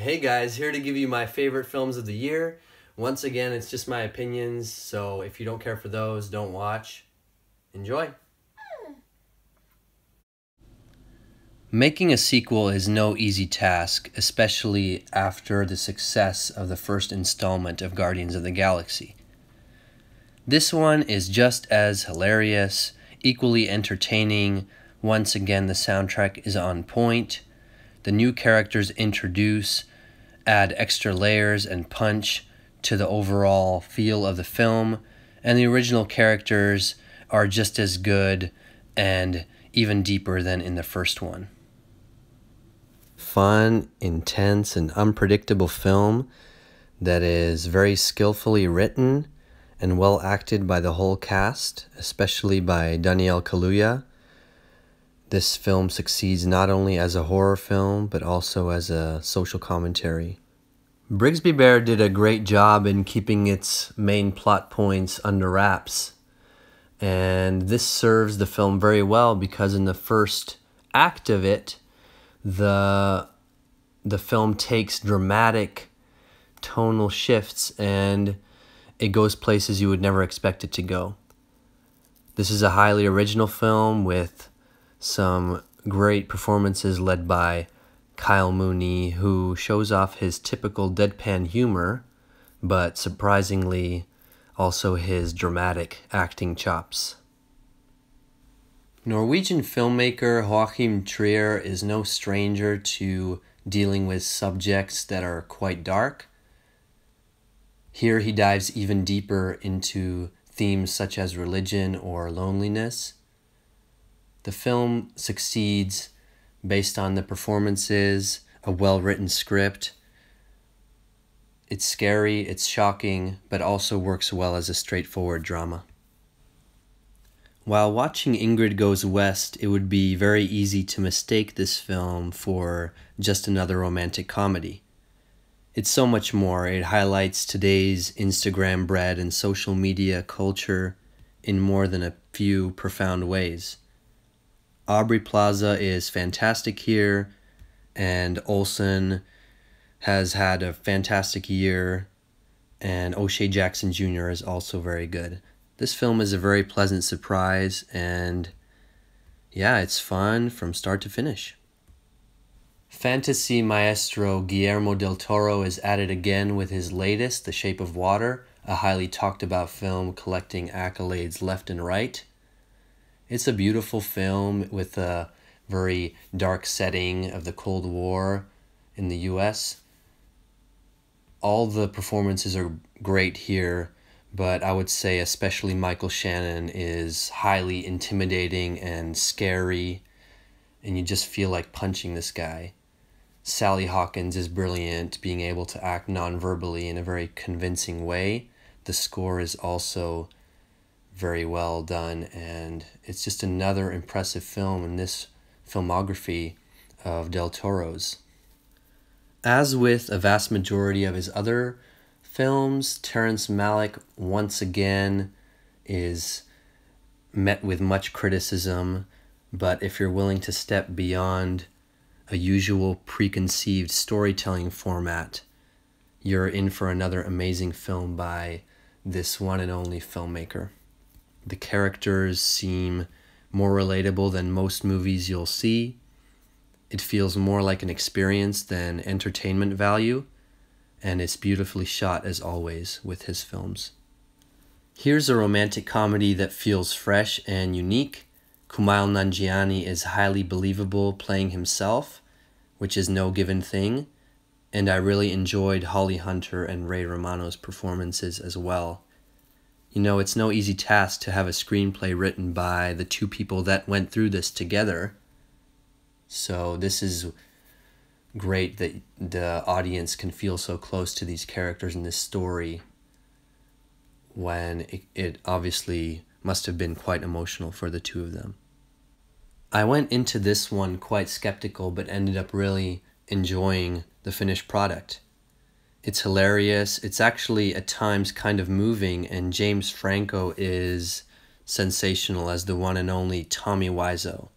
Hey guys, here to give you my favorite films of the year. Once again, it's just my opinions, so if you don't care for those, don't watch. Enjoy! Making a sequel is no easy task, especially after the success of the first installment of Guardians of the Galaxy. This one is just as hilarious, equally entertaining. Once again, the soundtrack is on point. The new characters introduce, add extra layers and punch to the overall feel of the film, and the original characters are just as good and even deeper than in the first one. Fun, intense, and unpredictable film that is very skillfully written and well acted by the whole cast, especially by Daniel Kaluuya. This film succeeds not only as a horror film, but also as a social commentary. Brigsby Bear did a great job in keeping its main plot points under wraps. And this serves the film very well because in the first act of it, the film takes dramatic tonal shifts and it goes places you would never expect it to go. This is a highly original film with some great performances led by Kyle Mooney, who shows off his typical deadpan humor, but surprisingly also his dramatic acting chops. Norwegian filmmaker Joachim Trier is no stranger to dealing with subjects that are quite dark. Here he dives even deeper into themes such as religion or loneliness. The film succeeds based on the performances, a well-written script. It's scary, it's shocking, but also works well as a straightforward drama. While watching Ingrid Goes West, it would be very easy to mistake this film for just another romantic comedy. It's so much more. It highlights today's Instagram bred and social media culture in more than a few profound ways. Aubrey Plaza is fantastic here, and Olsen has had a fantastic year, and O'Shea Jackson Jr. is also very good. This film is a very pleasant surprise, and yeah, it's fun from start to finish. Fantasy maestro Guillermo del Toro is at it again with his latest, The Shape of Water, a highly talked about film collecting accolades left and right. It's a beautiful film with a very dark setting of the Cold War in the US. All the performances are great here, but I would say especially Michael Shannon is highly intimidating and scary, and you just feel like punching this guy. Sally Hawkins is brilliant, being able to act non-verbally in a very convincing way. The score is also very well done, and it's just another impressive film in this filmography of Del Toro's. As with a vast majority of his other films, Terrence Malick once again is met with much criticism, but if you're willing to step beyond a usual preconceived storytelling format, you're in for another amazing film by this one and only filmmaker. The characters seem more relatable than most movies you'll see. It feels more like an experience than entertainment value, and it's beautifully shot as always with his films. Here's a romantic comedy that feels fresh and unique. Kumail Nanjiani is highly believable playing himself, which is no given thing, and I really enjoyed Holly Hunter and Ray Romano's performances as well. You know, it's no easy task to have a screenplay written by the two people that went through this together. So this is great that the audience can feel so close to these characters in this story when it obviously must have been quite emotional for the two of them. I went into this one quite skeptical, but ended up really enjoying the finished product. It's hilarious. It's actually at times kind of moving, and James Franco is sensational as the one and only Tommy Wiseau.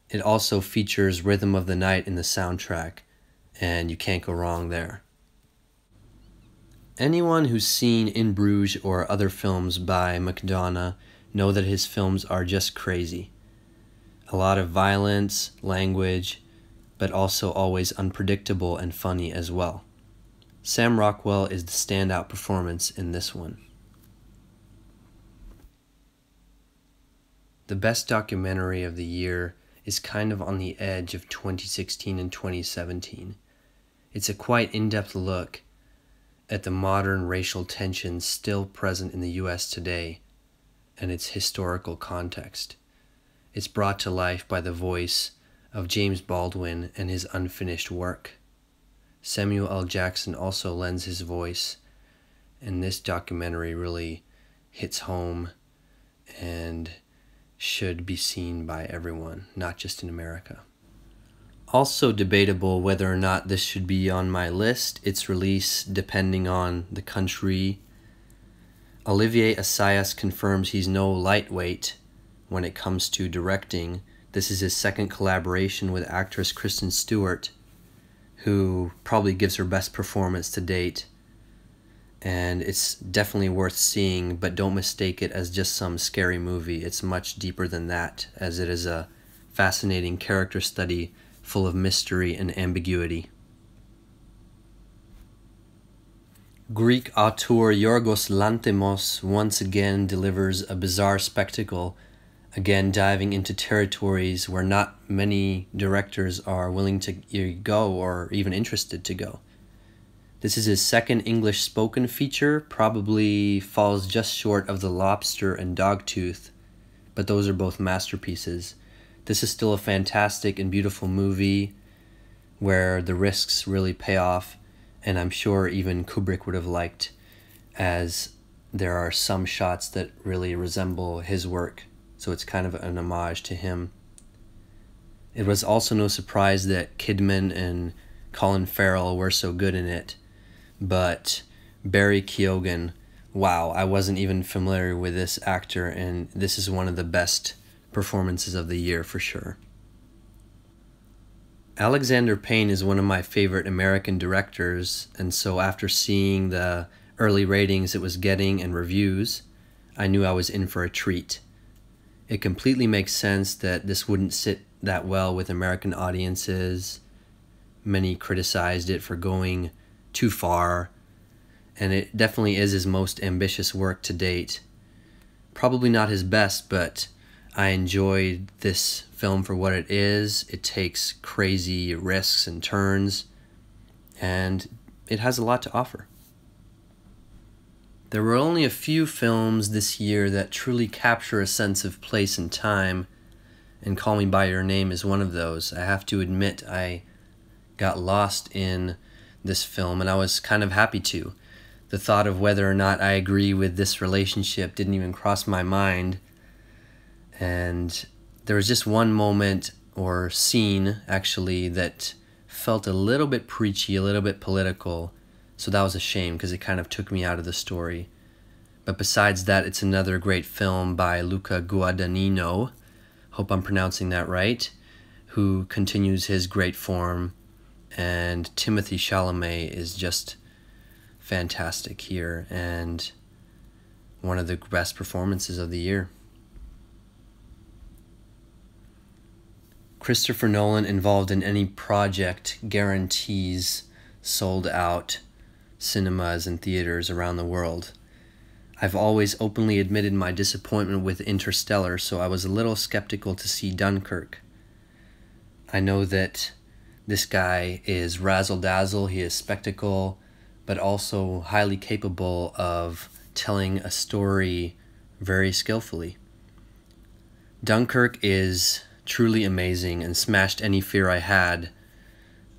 It also features Rhythm of the Night in the soundtrack, and you can't go wrong there. Anyone who's seen In Bruges or other films by McDonagh know that his films are just crazy. A lot of violence, language, but also always unpredictable and funny as well. Sam Rockwell is the standout performance in this one. The best documentary of the year is kind of on the edge of 2016 and 2017. It's a quite in-depth look at the modern racial tensions still present in the US today and its historical context. It's brought to life by the voice of James Baldwin and his unfinished work. Samuel L. Jackson also lends his voice, and this documentary really hits home and should be seen by everyone, not just in America. Also debatable whether or not this should be on my list, its release depending on the country. Olivier Assayas confirms he's no lightweight when it comes to directing. This is his second collaboration with actress Kristen Stewart, who probably gives her best performance to date. And it's definitely worth seeing, but don't mistake it as just some scary movie. It's much deeper than that, as it is a fascinating character study full of mystery and ambiguity. Greek auteur Yorgos Lanthimos once again delivers a bizarre spectacle, again diving into territories where not many directors are willing to go or even interested to go. This is his second English spoken feature, probably falls just short of The Lobster and Dogtooth, but those are both masterpieces. This is still a fantastic and beautiful movie where the risks really pay off, and I'm sure even Kubrick would have liked, as there are some shots that really resemble his work, so it's kind of an homage to him. It was also no surprise that Kidman and Colin Farrell were so good in it, but Barry Keoghan, wow, I wasn't even familiar with this actor, and this is one of the best performances of the year for sure. Alexander Payne is one of my favorite American directors, and so after seeing the early ratings it was getting and reviews, I knew I was in for a treat. It completely makes sense that this wouldn't sit that well with American audiences. Many criticized it for going too far, and it definitely is his most ambitious work to date. Probably not his best, but I enjoyed this film for what it is. It takes crazy risks and turns, and it has a lot to offer. There were only a few films this year that truly capture a sense of place and time, and Call Me By Your Name is one of those. I have to admit I got lost in this film, and I was kind of happy to. The thought of whether or not I agree with this relationship didn't even cross my mind. And there was just one moment or scene actually that felt a little bit preachy, a little bit political, so that was a shame because it kind of took me out of the story. But besides that, it's another great film by Luca Guadagnino, hope I'm pronouncing that right, who continues his great form, and Timothée Chalamet is just fantastic here and one of the best performances of the year. Christopher Nolan involved in any project guarantees sold out cinemas and theaters around the world. I've always openly admitted my disappointment with Interstellar, so I was a little skeptical to see Dunkirk. I know that this guy is razzle-dazzle, he is spectacle, but also highly capable of telling a story very skillfully. Dunkirk is truly amazing and smashed any fear I had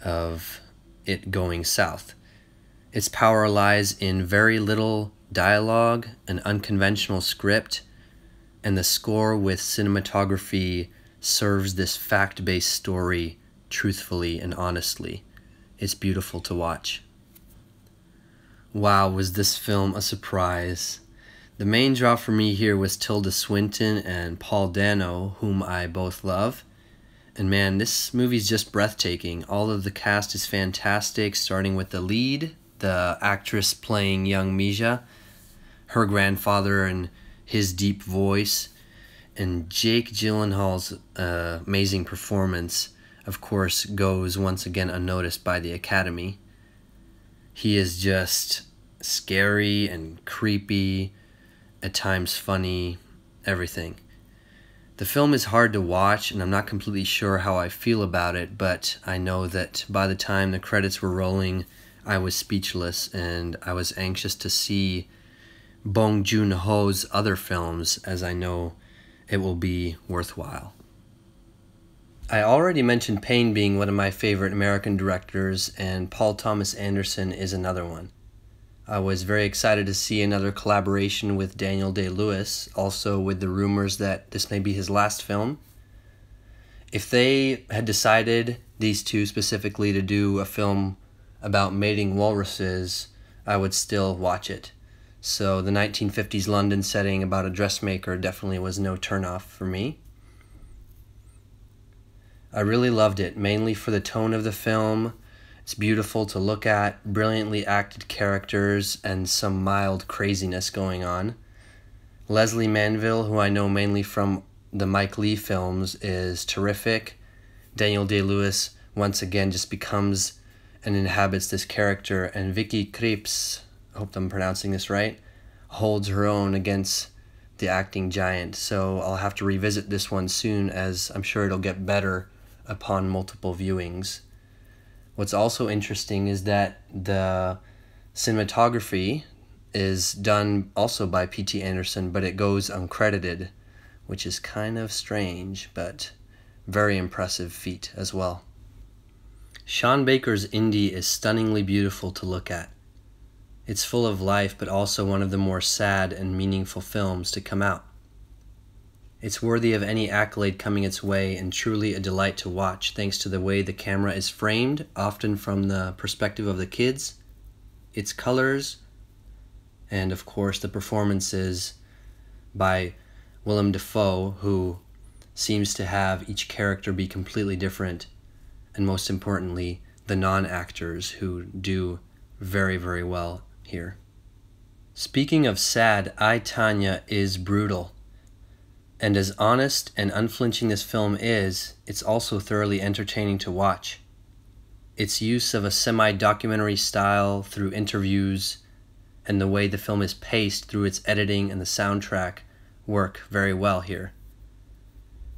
of it going south. Its power lies in very little dialogue, an unconventional script, and the score with cinematography serves this fact-based story truthfully and honestly. It's beautiful to watch. Wow, was this film a surprise. The main draw for me here was Tilda Swinton and Paul Dano, whom I both love, And man, this movie's just breathtaking. All of the cast is fantastic, starting with the lead, the actress playing young Misha, her grandfather and his deep voice, and Jake Gyllenhaal's amazing performance, of course, goes once again unnoticed by the Academy. He is just scary and creepy, at times funny, everything. The film is hard to watch, and I'm not completely sure how I feel about it, but I know that by the time the credits were rolling, I was speechless, and I was anxious to see Bong Joon-ho's other films, as I know it will be worthwhile. I already mentioned Payne being one of my favorite American directors, and Paul Thomas Anderson is another one. I was very excited to see another collaboration with Daniel Day-Lewis, also with the rumors that this may be his last film. If they had decided, these two specifically, to do a film about mating walruses, I would still watch it. So the 1950s London setting about a dressmaker definitely was no turnoff for me. I really loved it, mainly for the tone of the film. It's beautiful to look at, brilliantly acted characters, and some mild craziness going on. Leslie Manville, who I know mainly from the Mike Leigh films, is terrific. Daniel Day-Lewis once again just becomes and inhabits this character, and Vicky Krieps, I hope I'm pronouncing this right, holds her own against the acting giant. So I'll have to revisit this one soon, as I'm sure it'll get better upon multiple viewings. What's also interesting is that the cinematography is done also by P.T. Anderson, but it goes uncredited, which is kind of strange, but very impressive feat as well. Sean Baker's Indy is stunningly beautiful to look at. It's full of life, but also one of the more sad and meaningful films to come out. It's worthy of any accolade coming its way, and truly a delight to watch thanks to the way the camera is framed, often from the perspective of the kids, its colors, and of course the performances by Willem Dafoe, who seems to have each character be completely different, and most importantly, the non-actors who do very, very well here. Speaking of sad, I, Tonya is brutal. And as honest and unflinching this film is, it's also thoroughly entertaining to watch. Its use of a semi-documentary style through interviews and the way the film is paced through its editing and the soundtrack work very well here.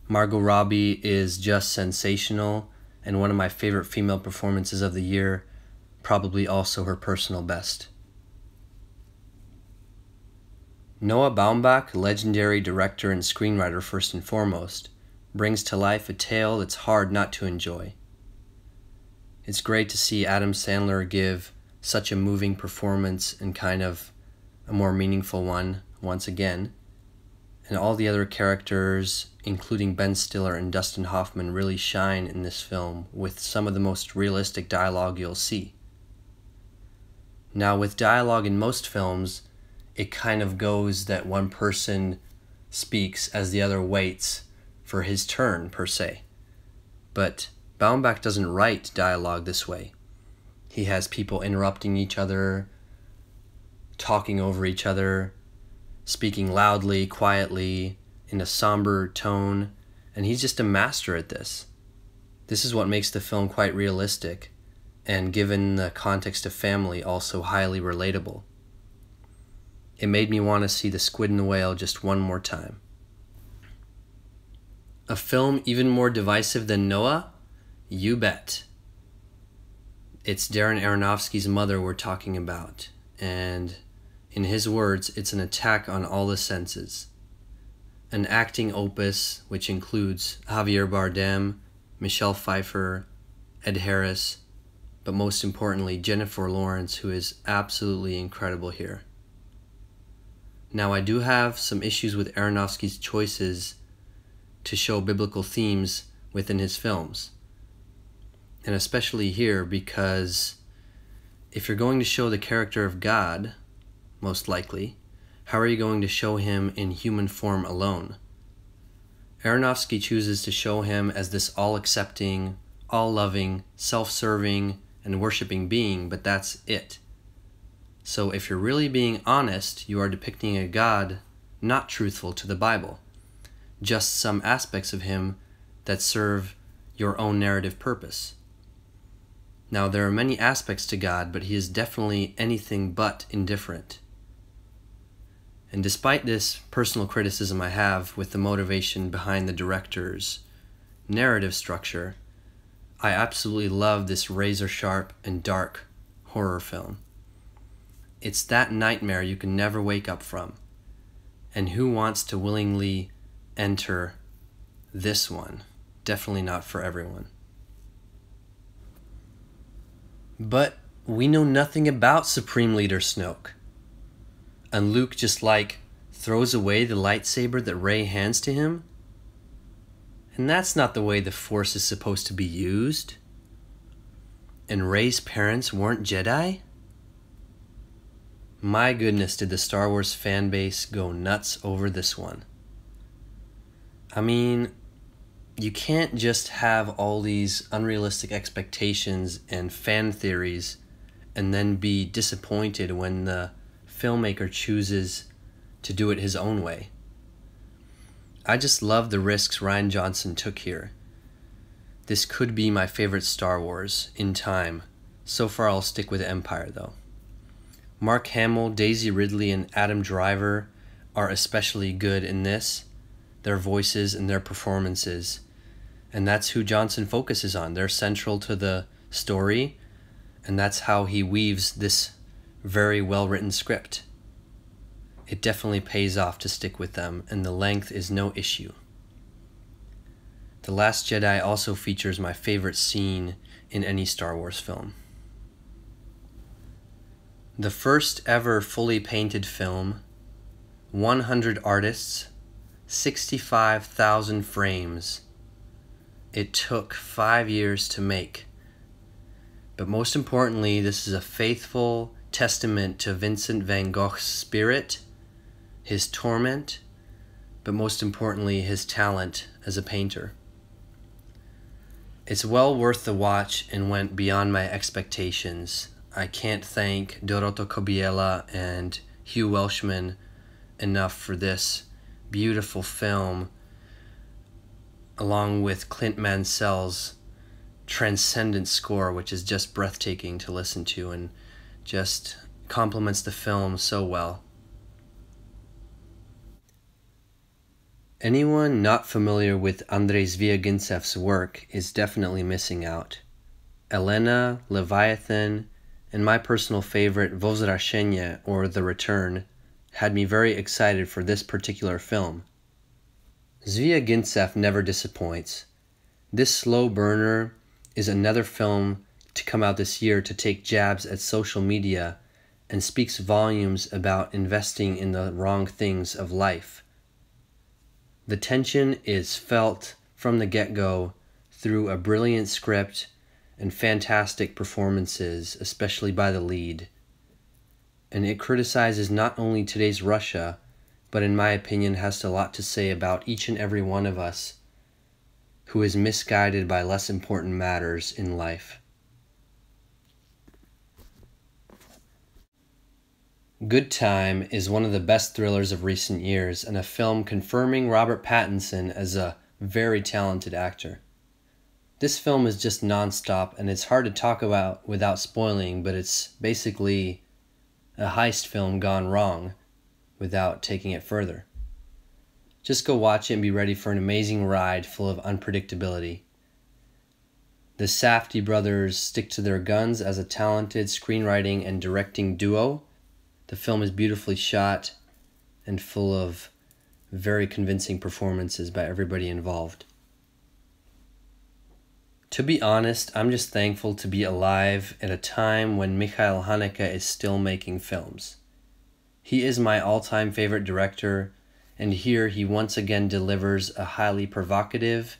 Margot Robbie is just sensational and one of my favorite female performances of the year, probably also her personal best. Noah Baumbach, legendary director and screenwriter first and foremost, brings to life a tale that's hard not to enjoy. It's great to see Adam Sandler give such a moving performance and kind of a more meaningful one once again, and all the other characters, including Ben Stiller and Dustin Hoffman, really shine in this film with some of the most realistic dialogue you'll see. Now, with dialogue in most films, it kind of goes that one person speaks as the other waits for his turn, per se. But Baumbach doesn't write dialogue this way. He has people interrupting each other, talking over each other, speaking loudly, quietly, in a somber tone, and he's just a master at this. This is what makes the film quite realistic, and given the context of family, also highly relatable. It made me want to see The Squid and the Whale just one more time. A film even more divisive than Noah? You bet. It's Darren Aronofsky's Mother we're talking about, and in his words, it's an attack on all the senses. An acting opus which includes Javier Bardem, Michelle Pfeiffer, Ed Harris, but most importantly, Jennifer Lawrence, who is absolutely incredible here. Now, I do have some issues with Aronofsky's choices to show biblical themes within his films. And especially here, because if you're going to show the character of God, most likely, how are you going to show him in human form alone? Aronofsky chooses to show him as this all-accepting, all-loving, self-serving, and worshipping being, but that's it. So if you're really being honest, you are depicting a God not truthful to the Bible, just some aspects of him that serve your own narrative purpose. Now, there are many aspects to God, but he is definitely anything but indifferent. And despite this personal criticism I have with the motivation behind the director's narrative structure, I absolutely love this razor-sharp and dark horror film. It's that nightmare you can never wake up from. And who wants to willingly enter this one? Definitely not for everyone. But we know nothing about Supreme Leader Snoke. And Luke just throws away the lightsaber that Rey hands to him? And that's not the way the Force is supposed to be used. And Rey's parents weren't Jedi? My goodness, did the Star Wars fan base go nuts over this one. I mean, you can't just have all these unrealistic expectations and fan theories and then be disappointed when the filmmaker chooses to do it his own way. I just love the risks Rian Johnson took here. This could be my favorite Star Wars in time. So far I'll stick with Empire though. Mark Hamill, Daisy Ridley, and Adam Driver are especially good in this, their voices and their performances. And that's who Johnson focuses on. They're central to the story, and that's how he weaves this very well-written script. It definitely pays off to stick with them, and the length is no issue. The Last Jedi also features my favorite scene in any Star Wars film. The first ever fully painted film, 100 artists, 65,000 frames. It took 5 years to make. But most importantly, this is a faithful testament to Vincent van Gogh's spirit, his torment, but most importantly, his talent as a painter. It's well worth the watch and went beyond my expectations. I can't thank Doroto Kobiela and Hugh Welshman enough for this beautiful film, along with Clint Mansell's transcendent score, which is just breathtaking to listen to and just complements the film so well. Anyone not familiar with Andrzej Zwijagintsev's work is definitely missing out. Elena, Leviathan, and my personal favorite Wozraszenie, or The Return, had me very excited for this particular film. Zwijagintsev never disappoints. This slow burner is another film to come out this year to take jabs at social media and speaks volumes about investing in the wrong things of life. The tension is felt from the get-go through a brilliant script and fantastic performances, especially by the lead. And it criticizes not only today's Russia, but in my opinion has a lot to say about each and every one of us who is misguided by less important matters in life. Good Time is one of the best thrillers of recent years, and a film confirming Robert Pattinson as a very talented actor. This film is just non-stop, and it's hard to talk about without spoiling, but it's basically a heist film gone wrong without taking it further. Just go watch it and be ready for an amazing ride full of unpredictability. The Safdie brothers stick to their guns as a talented screenwriting and directing duo. The film is beautifully shot and full of very convincing performances by everybody involved. To be honest, I'm just thankful to be alive at a time when Michael Haneke is still making films. He is my all-time favorite director, and here he once again delivers a highly provocative,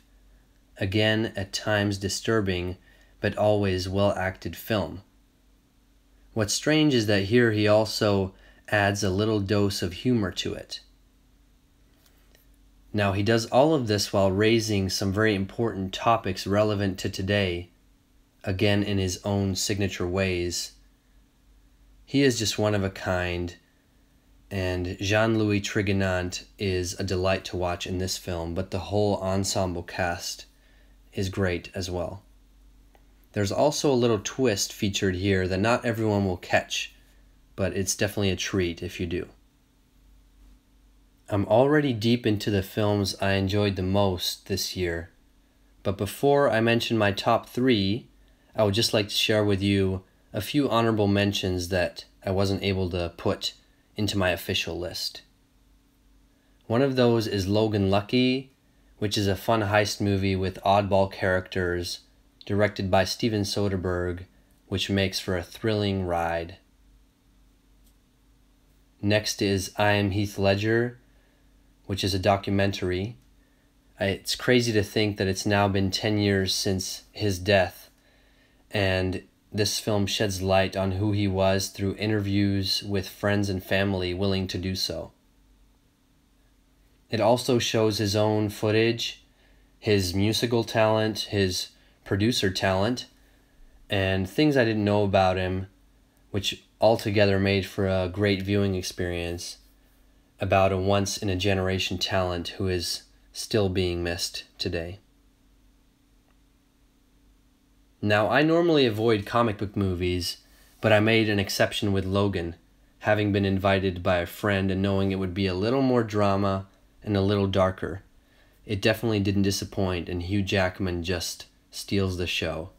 again at times disturbing, but always well-acted film. What's strange is that here he also adds a little dose of humor to it. Now, he does all of this while raising some very important topics relevant to today, again in his own signature ways. He is just one of a kind, and Jean-Louis Triganant is a delight to watch in this film, but the whole ensemble cast is great as well. There's also a little twist featured here that not everyone will catch, but it's definitely a treat if you do. I'm already deep into the films I enjoyed the most this year, but before I mention my top 3, I would just like to share with you a few honorable mentions that I wasn't able to put into my official list. One of those is Logan Lucky, which is a fun heist movie with oddball characters, directed by Steven Soderbergh, which makes for a thrilling ride. Next is I Am Heath Ledger, which is a documentary. It's crazy to think that it's now been 10 years since his death, and this film sheds light on who he was through interviews with friends and family willing to do so. It also shows his own footage, his musical talent, his producer talent, and things I didn't know about him, which altogether made for a great viewing experience about a once-in-a-generation talent who is still being missed today. Now, I normally avoid comic book movies, but I made an exception with Logan, having been invited by a friend and knowing it would be a little more drama and a little darker. It definitely didn't disappoint, and Hugh Jackman just steals the show.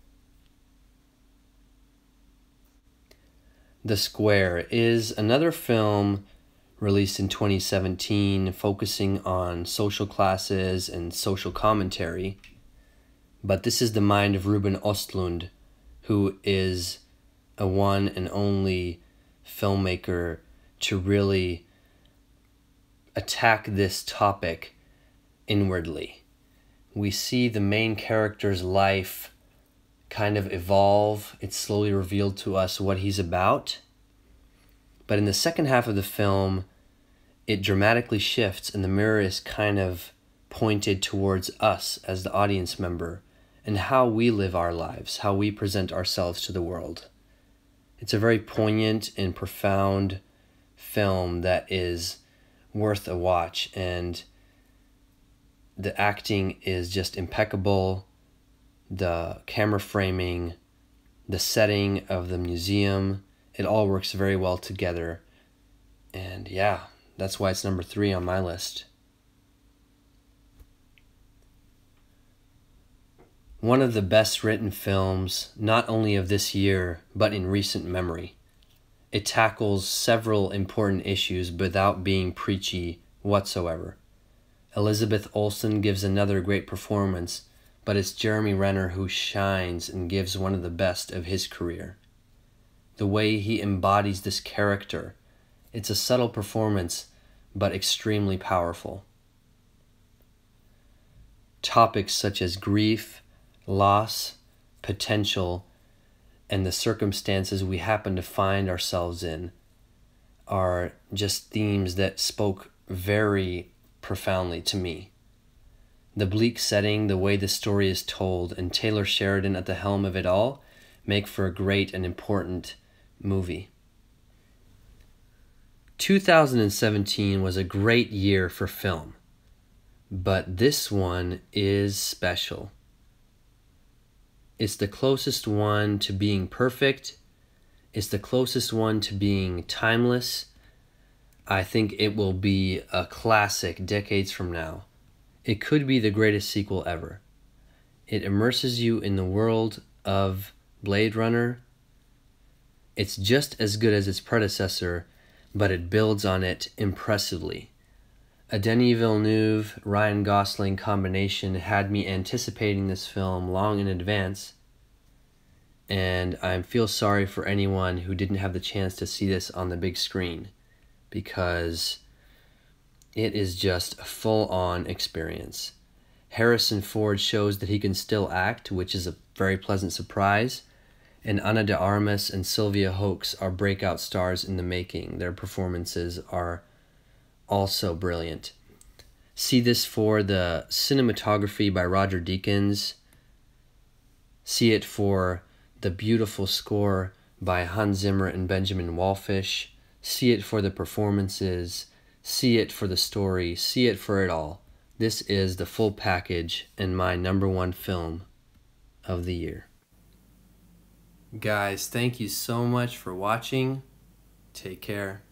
The Square is another film released in 2017 focusing on social classes and social commentary. But this is the mind of Ruben Östlund, who is a one and only filmmaker to really attack this topic inwardly. We see the main character's life kind of evolve. It's slowly revealed to us what he's about. But in the second half of the film, it dramatically shifts and the mirror is kind of pointed towards us as the audience member and how we live our lives, how we present ourselves to the world. It's a very poignant and profound film that is worth a watch, and the acting is just impeccable. The camera framing, the setting of the museum, it all works very well together. And yeah, that's why it's number 3 on my list. One of the best written films, not only of this year, but in recent memory. It tackles several important issues without being preachy whatsoever. Elizabeth Olsen gives another great performance, but it's Jeremy Renner who shines and gives one of the best of his career. The way he embodies this character, it's a subtle performance, but extremely powerful. Topics such as grief, loss, potential, and the circumstances we happen to find ourselves in are just themes that spoke very profoundly to me. The bleak setting, the way the story is told, and Taylor Sheridan at the helm of it all make for a great and important movie. 2017 was a great year for film, but this one is special. It's the closest one to being perfect. It's the closest one to being timeless. I think it will be a classic decades from now. It could be the greatest sequel ever. It immerses you in the world of Blade Runner. It's just as good as its predecessor, but it builds on it impressively. A Denis Villeneuve, Ryan Gosling combination had me anticipating this film long in advance, and I feel sorry for anyone who didn't have the chance to see this on the big screen, because it is just a full-on experience. Harrison Ford shows that he can still act, which is a very pleasant surprise, and Ana de Armas and Sylvia Hoeks are breakout stars in the making. Their performances are also brilliant. See this for the cinematography by Roger Deakins. See it for the beautiful score by Hans Zimmer and Benjamin Wallfish. See it for the performances. See it for the story. See it for it all. This is the full package and my #1 film of the year. Guys, thank you so much for watching. Take care.